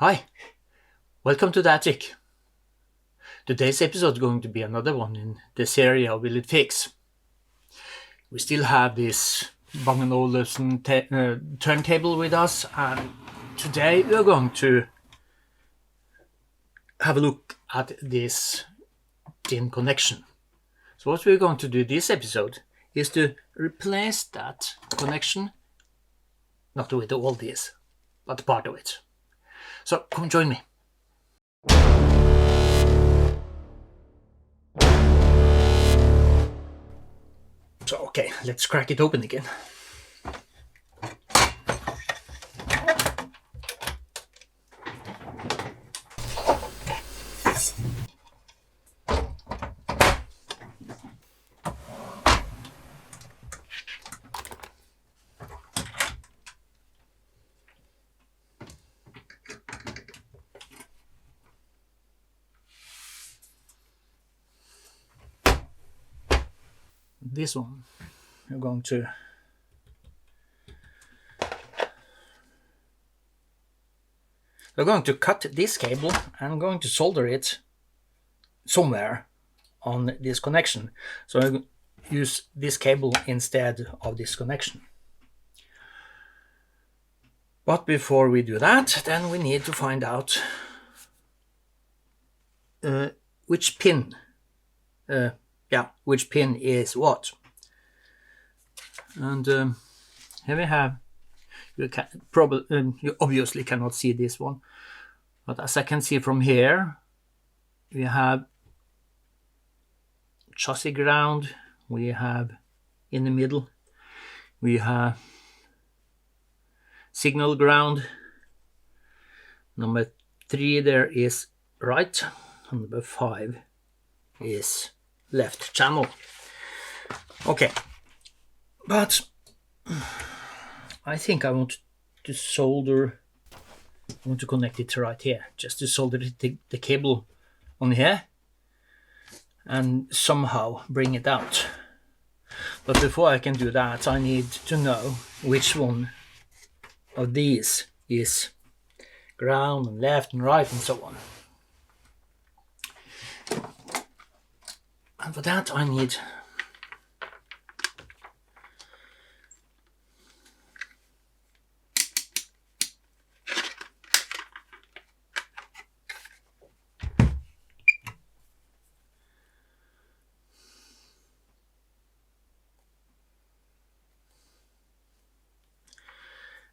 Hi, welcome to the attic. Today's episode is going to be another one in this area of Will It Fix. We still have this Bang and Olufsen turntable with us, and today we are going to have a look at this DIN connection. So what we're going to do this episode is to replace that connection, not with all this, but part of it. So come join me. So okay, let's crack it open again. This one, we're going to cut this cable and going to solder it somewhere on this connection. So I use this cable instead of this connection. But before we do that, then we need to find out which pin is what. And here we have, you obviously cannot see this one, but as I can see from here, we have chassis ground, we have in the middle, we have signal ground, number 3 there is right, and number 5 is left channel. Okay, but I think I want to connect it right here, just to solder the cable on here and somehow bring it out. But before I can do that, I need to know which one of these is ground and left and right and so on. And for that I need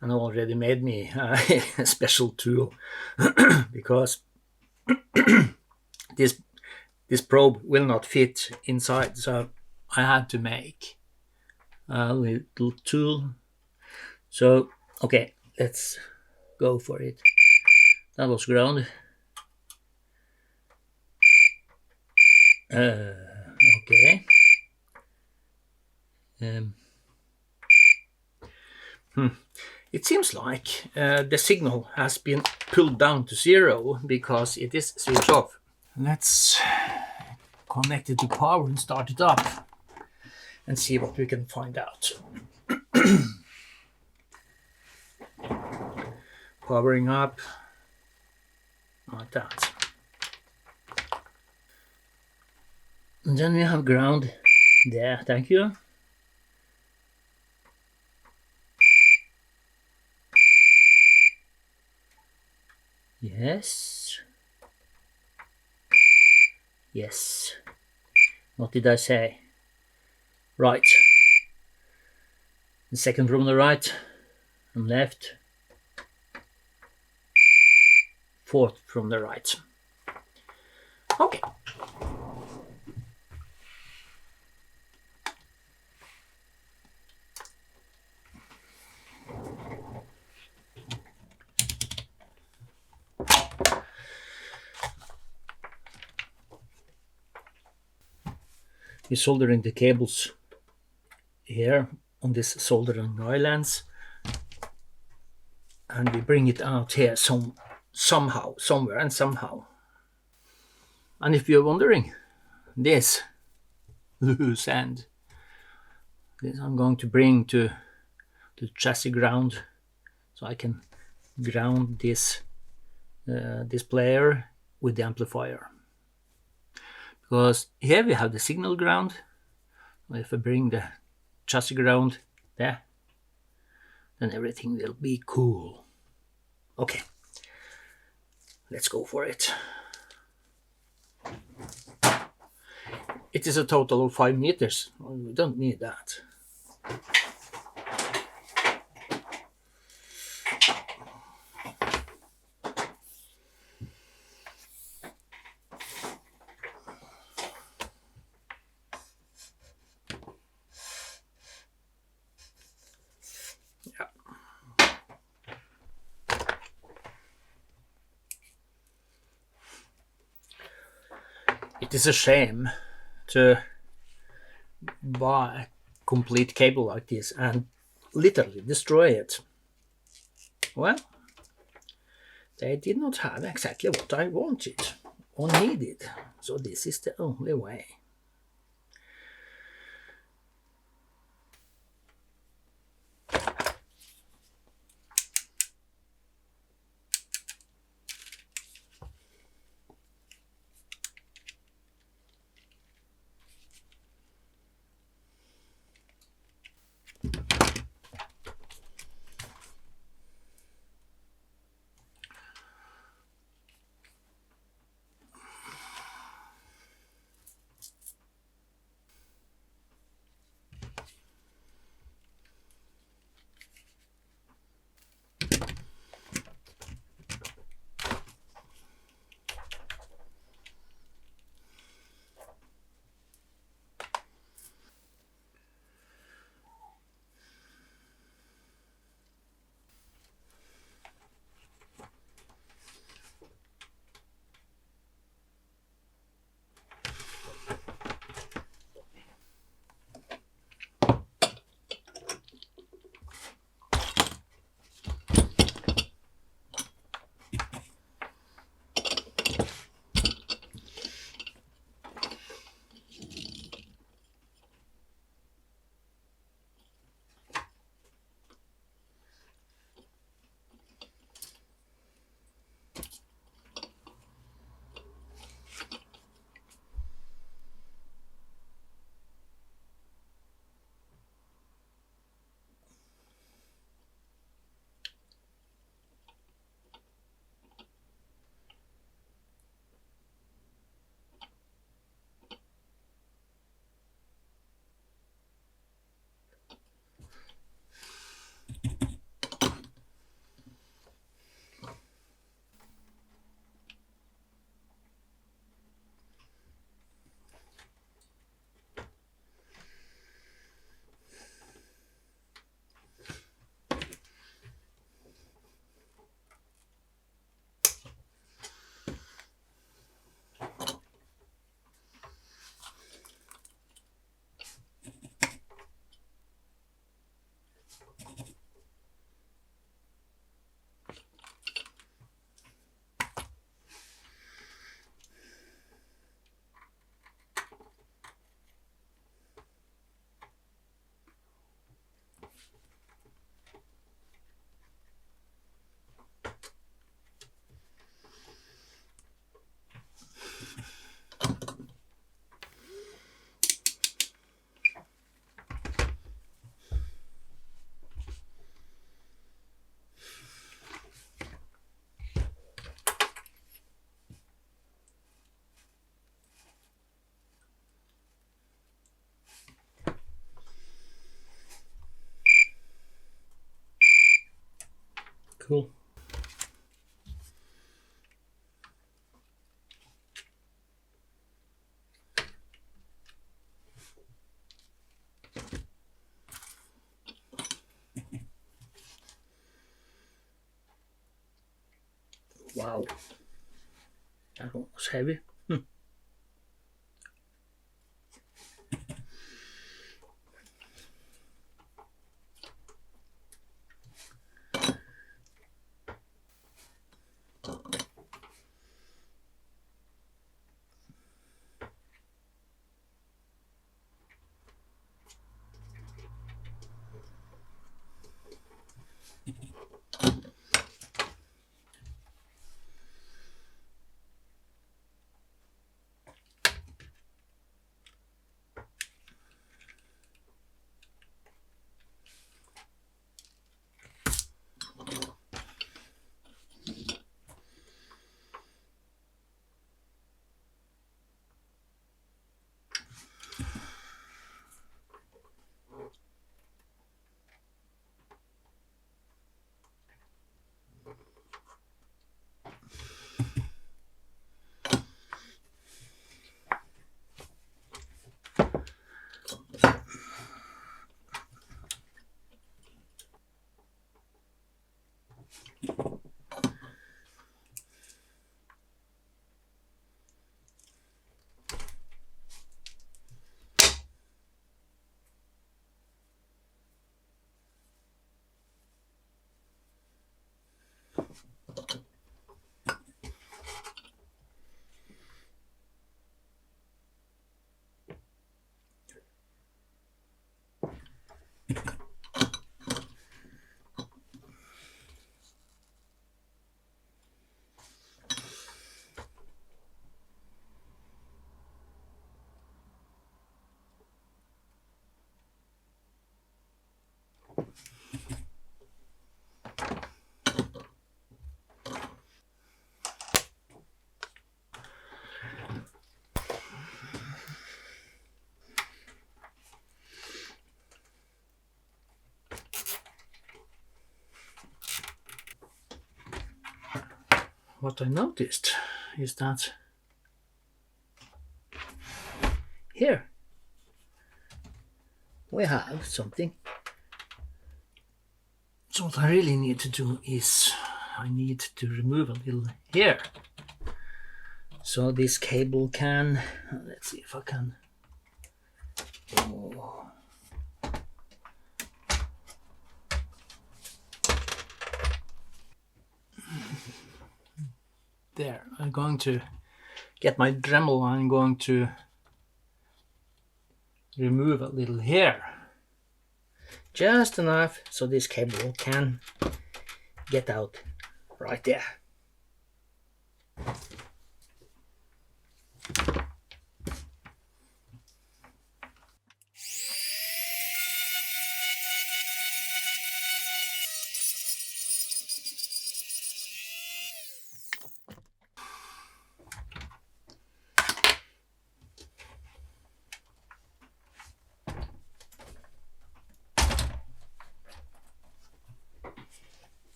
and I already made me a special tool because this probe will not fit inside, so I had to make a little tool. So okay, let's go for it. That was ground. Okay. It seems like the signal has been pulled down to 0 because it is switched off. Let's connect it to power and start it up and see what we can find out. Powering up like that. And then we have ground there, thank you. Yes. Yes. What did I say? Right. The second from the right and left. Fourth from the right. Okay. We're soldering the cables here on this soldering islands, and we bring it out here somehow, somewhere and somehow. And if you're wondering, this loose end, this I'm going to bring to the chassis ground, so I can ground this this player with the amplifier. Because here we have the signal ground. If I bring the chassis ground there, then everything will be cool. Okay, let's go for it. It is a total of 5 meters. We don't need that. It is a shame to buy a complete cable like this and literally destroy it. Well, they did not have exactly what I wanted or needed, so this is the only way. Cool. Wow, that one was heavy. what I noticed is that here we have something. So what I really need to do is I need to remove a little here. So this cable can, let's see if I can. Oh. There, I'm going to get my Dremel. I'm going to remove a little here. Just enough so this cable can get out right there.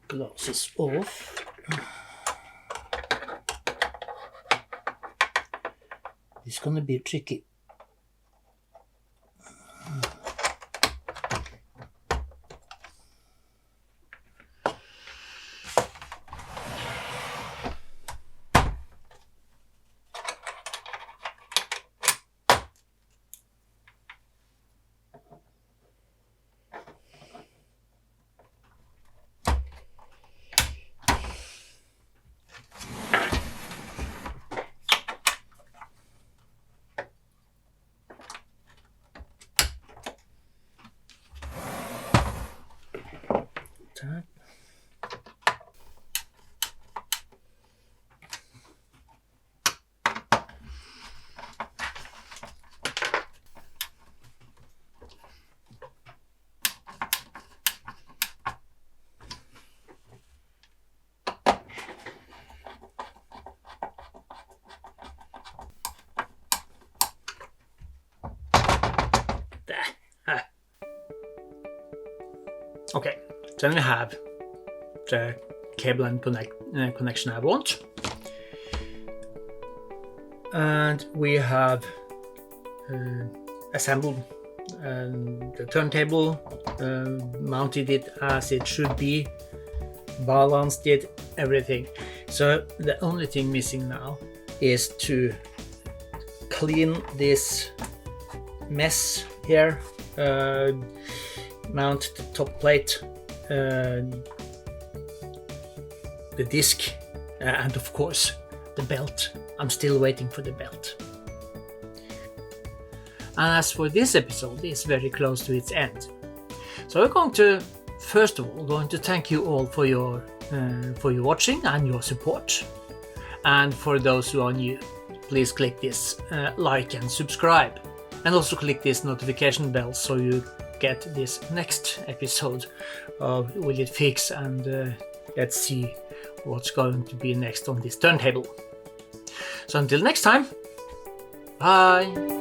Glasses off. It's gonna be tricky. That. Okay, then we have the cable and connection I want, and we have assembled the turntable, mounted it as it should be, balanced it, everything. So the only thing missing now is to clean this mess here, mount the top plate, the disc, and of course the belt. I'm still waiting for the belt. And as for this episode, it's very close to its end. So we're going to, first of all, thank you all for your watching and your support. And for those who are new, please click this like and subscribe, and also click this notification bell so you get this next episode of Will It Fix, and let's see what's going to be next on this turntable. So until next time, bye!